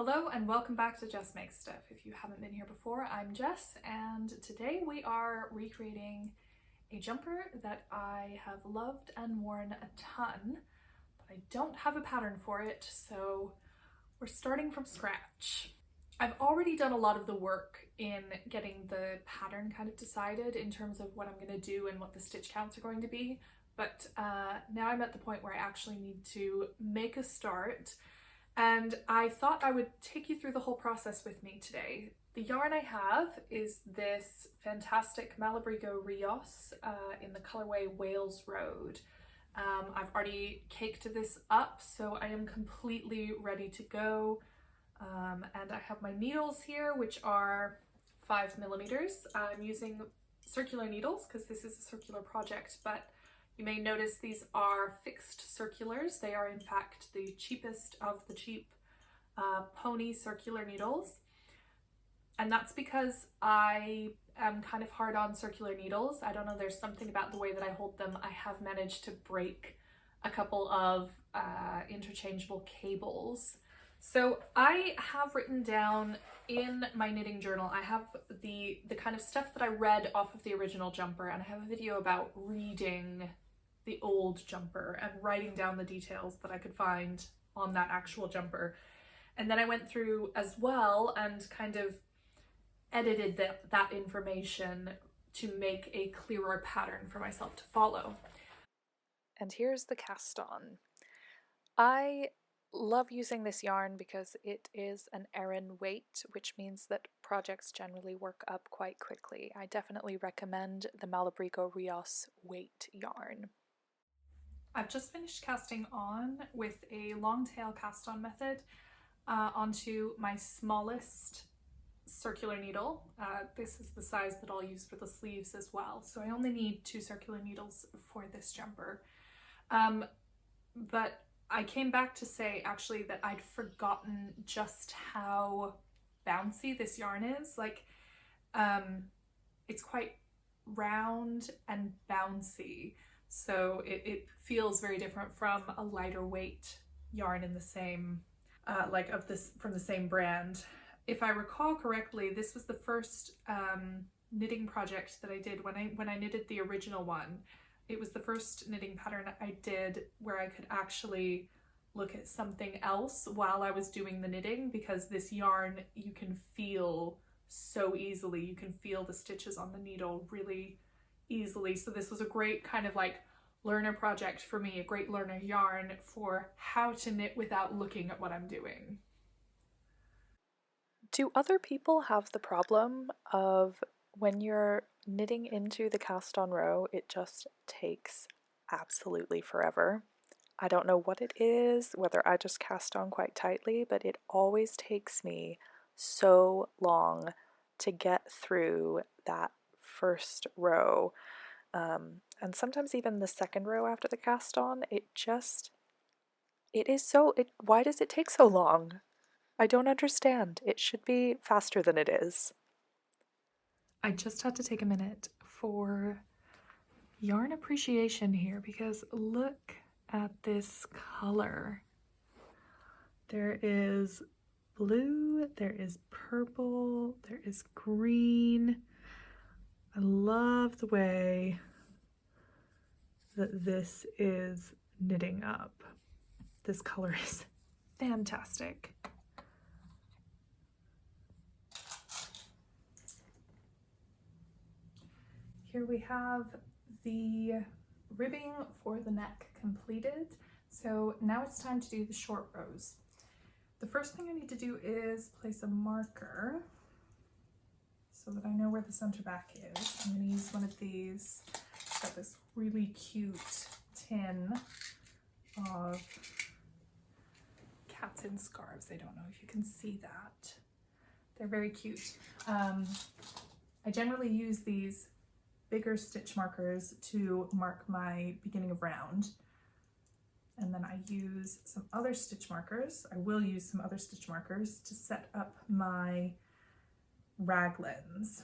Hello and welcome back to Jess Makes Stuff. If you haven't been here before, I'm Jess and today we are recreating a jumper that I have loved and worn a ton, but I don't have a pattern for it, so we're starting from scratch. I've already done a lot of the work in getting the pattern kind of decided in terms of what I'm going to do and what the stitch counts are going to be, but now I'm at the point where I actually need to make a start. And I thought I would take you through the whole process with me today. The yarn I have is this fantastic Malabrigo Rios in the colorway Wales Road. I've already caked this up, so I am completely ready to go. And I have my needles here, which are 5mm. I'm using circular needles because this is a circular project, but you may notice these are fixed circulars. They are in fact the cheapest of the cheap pony circular needles. And that's because I am kind of hard on circular needles. I don't know, there's something about the way that I hold them. I have managed to break a couple of interchangeable cables. So I have written down in my knitting journal, I have the kind of stuff that I read off of the original jumper, and I have a video about reading the old jumper and writing down the details that I could find on that actual jumper. And then I went through as well and kind of edited that information to make a clearer pattern for myself to follow. And here's the cast on. I love using this yarn because it is an Aran weight, which means that projects generally work up quite quickly. I definitely recommend the Malabrigo Rios weight yarn. I've just finished casting on with a long tail cast on method onto my smallest circular needle. This is the size that I'll use for the sleeves as well, so I only need 2 circular needles for this jumper. But I came back to say actually that I'd forgotten just how bouncy this yarn is. Like, it's quite round and bouncy. So it feels very different from a lighter weight yarn in the same, from the same brand. If I recall correctly, this was the first knitting project that I did when I knitted the original one. It was the first knitting pattern I did where I could actually look at something else while I was doing the knitting, because this yarn you can feel so easily. You can feel the stitches on the needle really easily. So this was a great kind of like learner project for me, a great learner yarn for how to knit without looking at what I'm doing. Do other people have the problem of when you're knitting into the cast on row, it just takes absolutely forever? I don't know what it is, whether I just cast on quite tightly, but it always takes me so long to get through that first row, and sometimes even the second row after the cast on. Why does it take so long? I don't understand. It should be faster than it is. I just had to take a minute for yarn appreciation here, because look at this color. There is blue, there is purple, there is green. I love the way that this is knitting up. This color is fantastic. Here we have the ribbing for the neck completed. So now it's time to do the short rows. The first thing I need to do is place a marker so that I know where the center back is. I'm going to use one of these. It's got this really cute tin of cats in scarves. I don't know if you can see that. They're very cute. I generally use these bigger stitch markers to mark my beginning of round. And then I use some other stitch markers. I will use some other stitch markers to set up my raglans.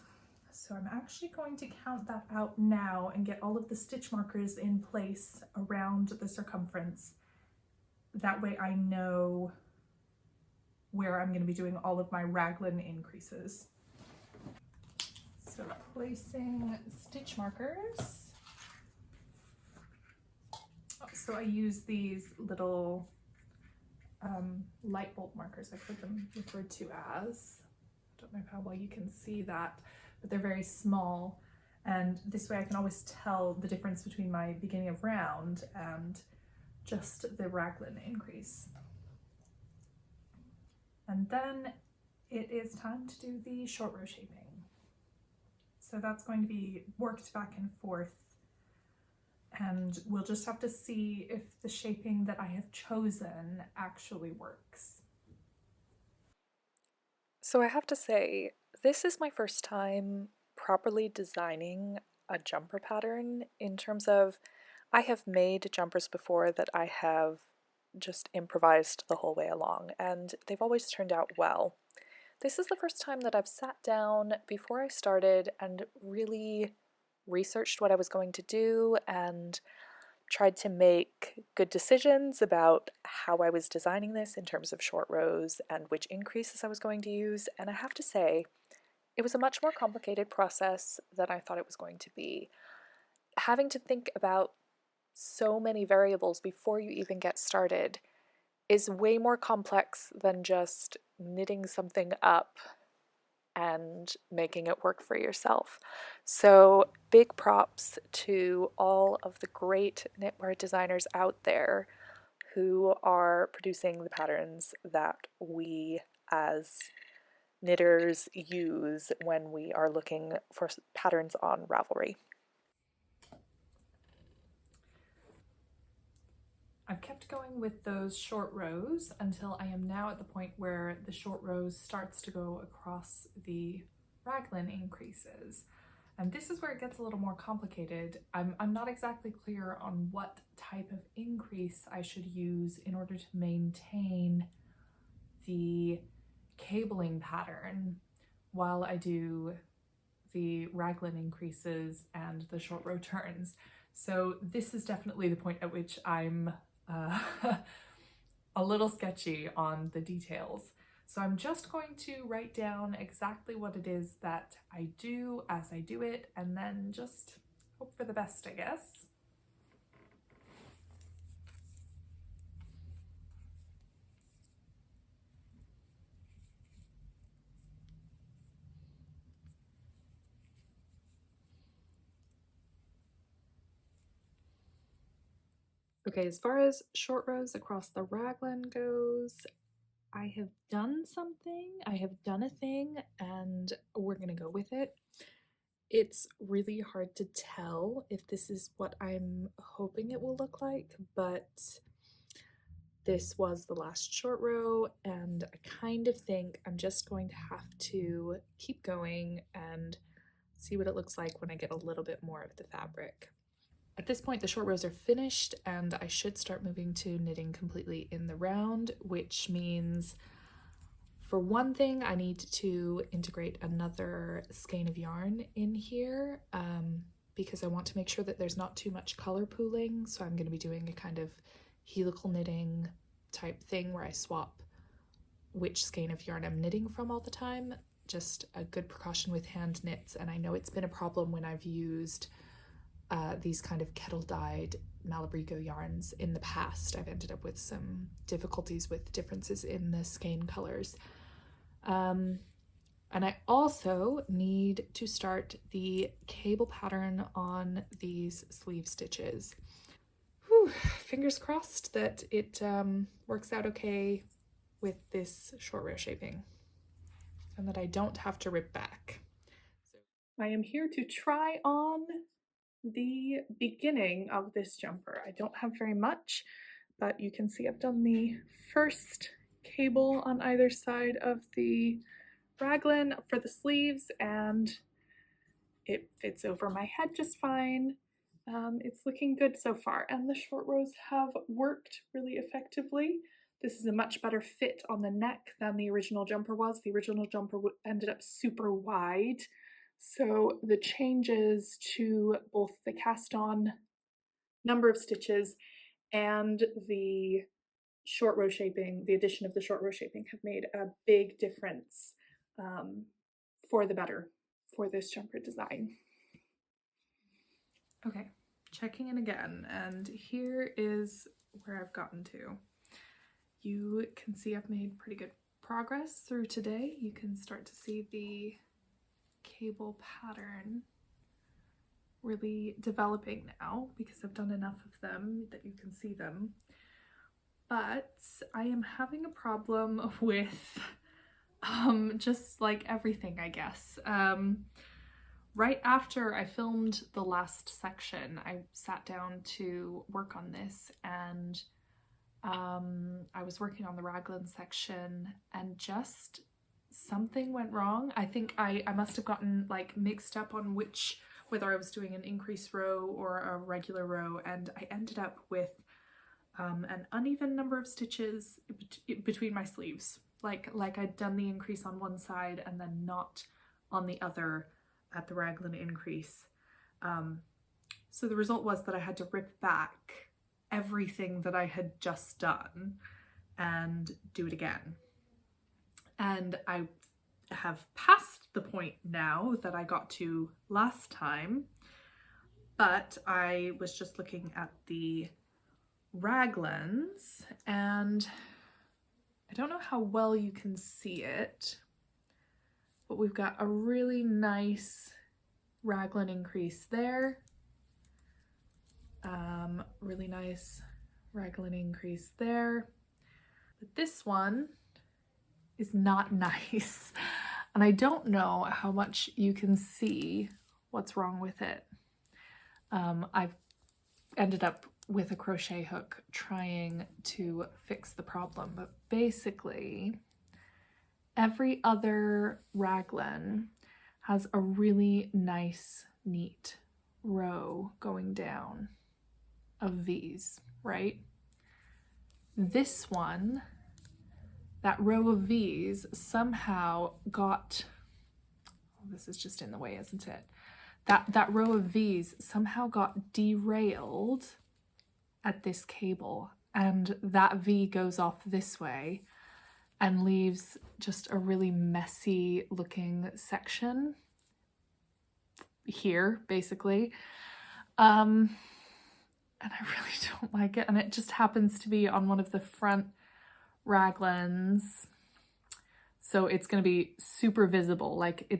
So I'm actually going to count that out now and get all of the stitch markers in place around the circumference. That way I know where I'm going to be doing all of my raglan increases. So placing stitch markers. So I use these little light bulb markers, I've heard them referred to as. I don't know how well you can see that, but they're very small. And this way I can always tell the difference between my beginning of round and just the raglan increase. And then it is time to do the short row shaping. So that's going to be worked back and forth, and we'll just have to see if the shaping that I have chosen actually works. So I have to say, this is my first time properly designing a jumper pattern in terms of I have made jumpers before that I have just improvised the whole way along, and they've always turned out well. This is the first time that I've sat down before I started and really researched what I was going to do and tried to make good decisions about how I was designing this in terms of short rows and which increases I was going to use. And I have to say, it was a much more complicated process than I thought it was going to be. Having to think about so many variables before you even get started is way more complex than just knitting something up and making it work for yourself. So, big props to all of the great knitwear designers out there who are producing the patterns that we as knitters use when we are looking for patterns on Ravelry. I've kept going with those short rows until I am now at the point where the short rows starts to go across the raglan increases. And this is where it gets a little more complicated. I'm not exactly clear on what type of increase I should use in order to maintain the cabling pattern while I do the raglan increases and the short row turns. So this is definitely the point at which I'm a little sketchy on the details. So I'm just going to write down exactly what it is that I do as I do it, and then just hope for the best, I guess. Okay, as far as short rows across the raglan goes, I have done something, I have done a thing, and we're gonna go with it. It's really hard to tell if this is what I'm hoping it will look like, but this was the last short row, and I kind of think I'm just going to have to keep going and see what it looks like when I get a little bit more of the fabric. At this point, the short rows are finished, and I should start moving to knitting completely in the round, which means for one thing, I need to integrate another skein of yarn in here because I want to make sure that there's not too much color pooling. So I'm going to be doing a kind of helical knitting type thing where I swap which skein of yarn I'm knitting from all the time. Just a good precaution with hand knits. And I know it's been a problem when I've used these kind of kettle dyed Malabrigo yarns in the past. I've ended up with some difficulties with differences in the skein colors. And I also need to start the cable pattern on these sleeve stitches. Whew, fingers crossed that it works out okay with this short row shaping and that I don't have to rip back. So I am here to try on the beginning of this jumper. I don't have very much, but you can see I've done the first cable on either side of the raglan for the sleeves, and it fits over my head just fine. It's looking good so far, and the short rows have worked really effectively. This is a much better fit on the neck than the original jumper was. The original jumper ended up super wide, so the changes to both the cast on number of stitches and the short row shaping, the addition of the short row shaping have made a big difference for the better for this jumper design. Okay, checking in again, and here is where I've gotten to. You can see I've made pretty good progress through today. You can start to see the cable pattern really developing now because I've done enough of them that you can see them. But I am having a problem with just like everything, I guess. Right after I filmed the last section, I sat down to work on this, and I was working on the raglan section, and just something went wrong. I think I must have gotten like mixed up on whether I was doing an increase row or a regular row, and I ended up with an uneven number of stitches between my sleeves. Like I'd done the increase on one side and then not on the other at the raglan increase. So the result was that I had to rip back everything that I had just done and do it again. And I have passed the point now that I got to last time, but I was just looking at the raglans, and I don't know how well you can see it, but we've got a really nice raglan increase there. Really nice raglan increase there. But this one is not nice. And I don't know how much you can see what's wrong with it. I've ended up with a crochet hook trying to fix the problem, but basically every other raglan has a really nice, neat row going down of V's, right? This one, that row of V's somehow got, oh, this is just in the way, isn't it? That row of V's somehow got derailed at this cable, and that V goes off this way and leaves just a really messy looking section here, basically. And I really don't like it, and it just happens to be on one of the front raglans, so it's going to be super visible. Like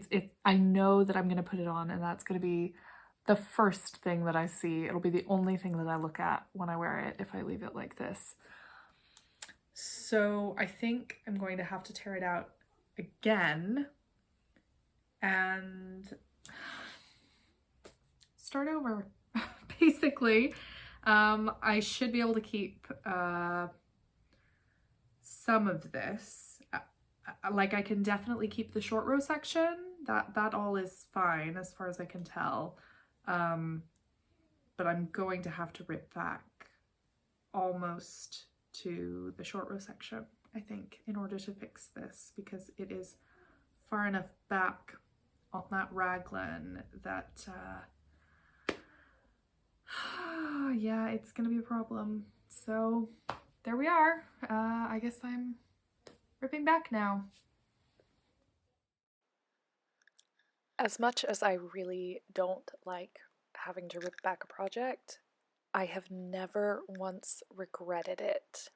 I know that I'm going to put it on, and that's going to be the first thing that I see. It'll be the only thing that I look at when I wear it if I leave it like this. So I think I'm going to have to tear it out again and start over. Basically, I should be able to keep some of this. Like I can definitely keep the short row section. That all is fine as far as I can tell. But I'm going to have to rip back almost to the short row section, I think, in order to fix this, because it is far enough back on that raglan that yeah, it's gonna be a problem. So there we are. I guess I'm ripping back now. As much as I really don't like having to rip back a project, I have never once regretted it.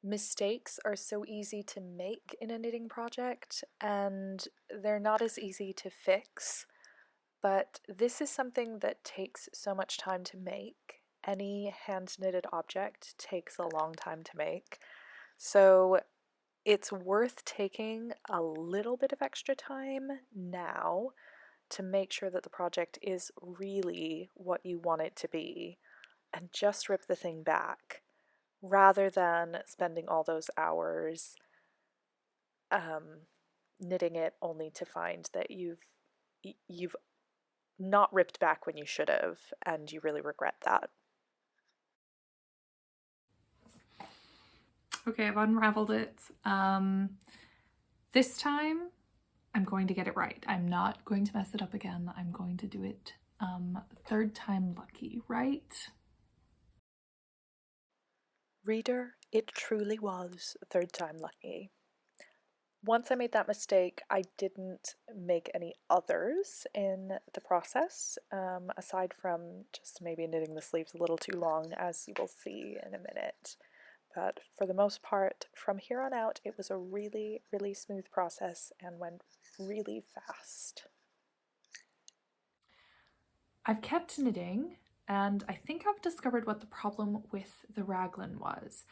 Mistakes are so easy to make in a knitting project, and they're not as easy to fix. But this is something that takes so much time to make. Any hand-knitted object takes a long time to make. So it's worth taking a little bit of extra time now to make sure that the project is really what you want it to be, and just rip the thing back, rather than spending all those hours knitting it only to find that you've not ripped back when you should have, and you really regret that. Okay, I've unraveled it. This time I'm going to get it right. I'm not going to mess it up again. I'm going to do it third time lucky, right? Reader, it truly was third time lucky. Once I made that mistake, I didn't make any others in the process, aside from just maybe knitting the sleeves a little too long, as you will see in a minute. But for the most part, from here on out, it was a really, really smooth process and went really fast. I've kept knitting, and I think I've discovered what the problem with the raglan was.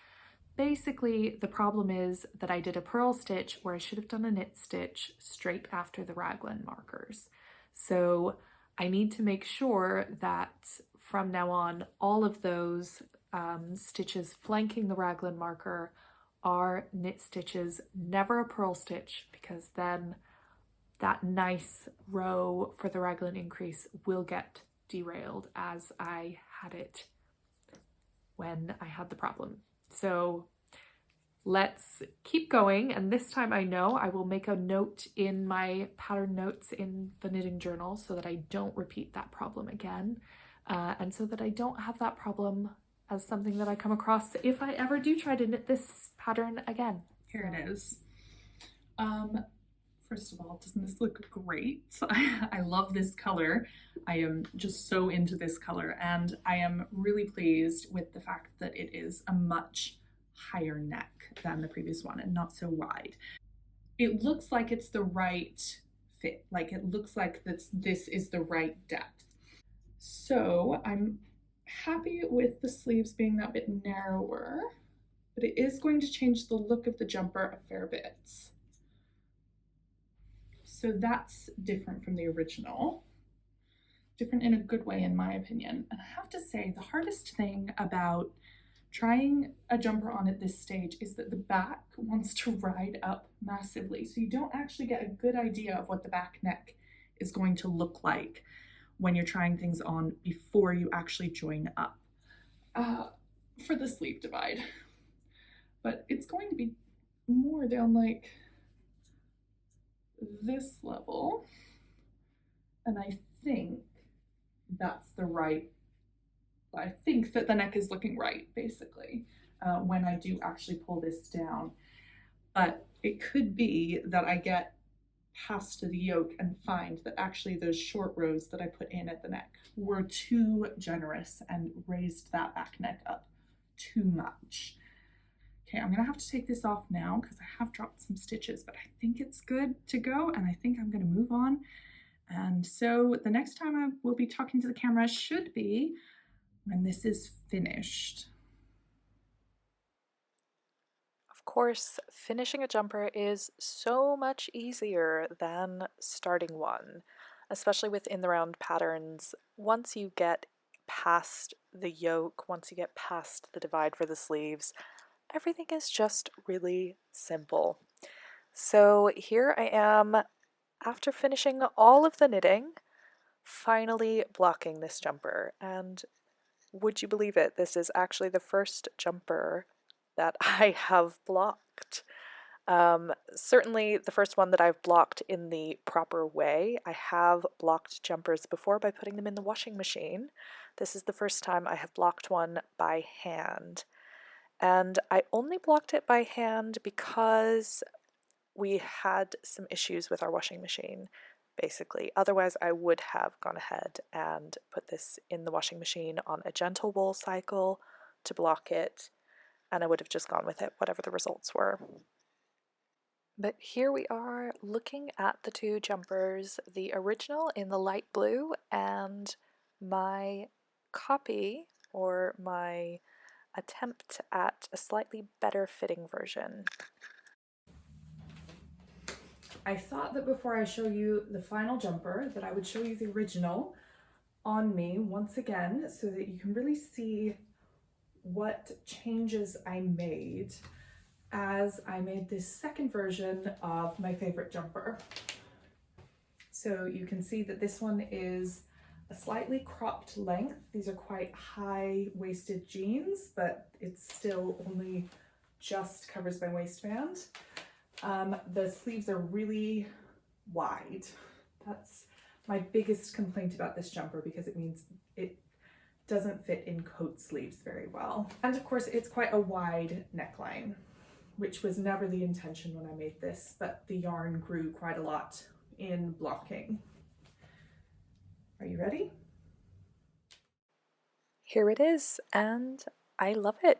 Basically, the problem is that I did a purl stitch where I should have done a knit stitch straight after the raglan markers. So I need to make sure that from now on, all of those stitches flanking the raglan marker are knit stitches, never a purl stitch, because then that nice row for the raglan increase will get derailed as I had it when I had the problem. So let's keep going, and this time I know I will make a note in my pattern notes in the knitting journal so that I don't repeat that problem again, and so that I don't have that problem as something that I come across if I ever do try to knit this pattern again. Here it is. First of all, doesn't this look great? I love this color. I am just so into this color, and I am really pleased with the fact that it is a much higher neck than the previous one and not so wide. It looks like it's the right fit, like it looks like this is the right depth. So I'm happy with the sleeves being that bit narrower, but it is going to change the look of the jumper a fair bit. So that's different from the original. Different in a good way, in my opinion. And I have to say, the hardest thing about trying a jumper on at this stage is that the back wants to ride up massively. So you don't actually get a good idea of what the back neck is going to look like when you're trying things on before you actually join up for the sleeve divide. But it's going to be more down like this level, and I think that's the right, I think that the neck is looking right, basically, when I do actually pull this down. But it could be that I get past the yoke and find that actually those short rows that I put in at the neck were too generous and raised that back neck up too much. Okay, I'm gonna have to take this off now because I have dropped some stitches, but I think it's good to go, and I think I'm gonna move on. And so the next time I will be talking to the camera should be when this is finished. Of course, finishing a jumper is so much easier than starting one, especially with in the round patterns. Once you get past the yoke, once you get past the divide for the sleeves, everything is just really simple. So here I am, after finishing all of the knitting, finally blocking this jumper. And would you believe it, this is actually the first jumper that I have blocked. Certainly the first one that I've blocked in the proper way. I have blocked jumpers before by putting them in the washing machine. This is the first time I have blocked one by hand. And I only blocked it by hand because we had some issues with our washing machine, basically. Otherwise, I would have gone ahead and put this in the washing machine on a gentle wool cycle to block it, and I would have just gone with it, whatever the results were. But here we are looking at the two jumpers, the original in the light blue and my copy, or my attempt at a slightly better fitting version. I thought that before I show you the final jumper that I would show you the original on me once again so that you can really see what changes I made as I made this second version of my favorite jumper. So you can see that this one is a slightly cropped length. These are quite high-waisted jeans, but it still only just covers my waistband. The sleeves are really wide. That's my biggest complaint about this jumper because it means it doesn't fit in coat sleeves very well. And of course it's quite a wide neckline, which was never the intention when I made this, but the yarn grew quite a lot in blocking. Are you ready? Here it is, and I love it.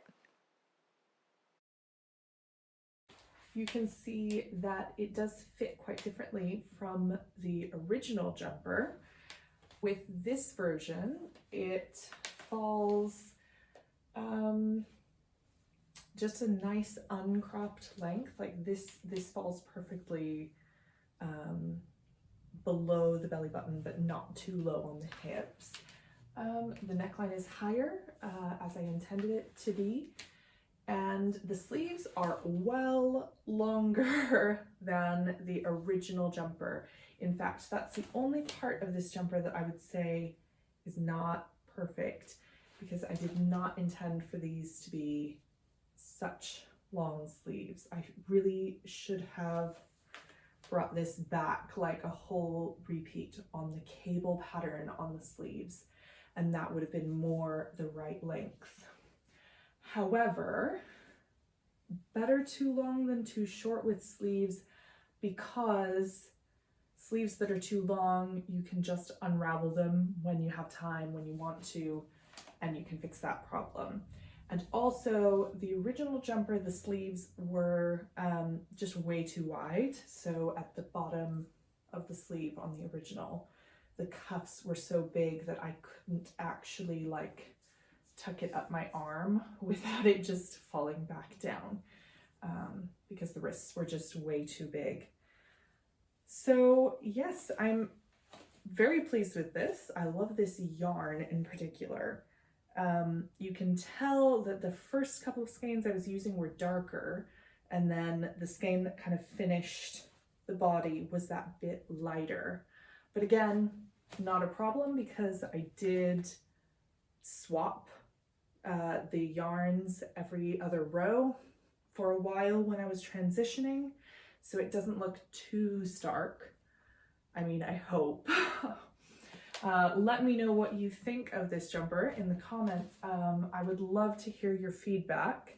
You can see that it does fit quite differently from the original jumper. With this version, it falls just a nice uncropped length. Like this falls perfectly below the belly button, but not too low on the hips. The neckline is higher, as I intended it to be, and the sleeves are well longer than the original jumper. In fact, that's the only part of this jumper that I would say is not perfect, because I did not intend for these to be such long sleeves. I really should have brought this back like a whole repeat on the cable pattern on the sleeves, and that would have been more the right length. However, better too long than too short with sleeves, because sleeves that are too long, you can just unravel them when you have time, when you want to, and you can fix that problem. And also the original jumper, the sleeves were just way too wide. So at the bottom of the sleeve on the original, the cuffs were so big that I couldn't actually like tuck it up my arm without it just falling back down, because the wrists were just way too big. So yes, I'm very pleased with this. I love this yarn in particular. You can tell that the first couple of skeins I was using were darker, and then the skein that kind of finished the body was that bit lighter. But again, not a problem, because I did swap the yarns every other row for a while when I was transitioning, so it doesn't look too stark. I mean, I hope. Let me know what you think of this jumper in the comments. I would love to hear your feedback.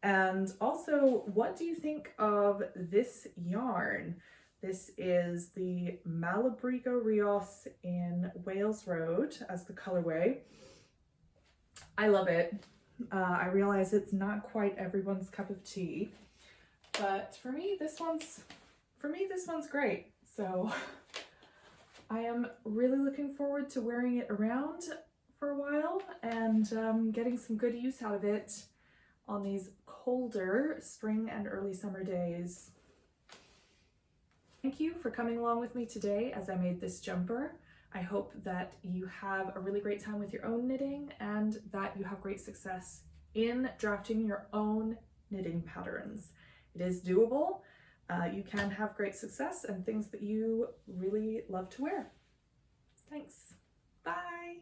And also, what do you think of this yarn? This is the Malabrigo Rios in Wales Road as the colorway. I love it. I realize it's not quite everyone's cup of tea, but for me this one's great. So I am really looking forward to wearing it around for a while and getting some good use out of it on these colder spring and early summer days. Thank you for coming along with me today as I made this jumper. I hope that you have a really great time with your own knitting and that you have great success in drafting your own knitting patterns. It is doable. You can have great success and things that you really love to wear. Thanks. Bye.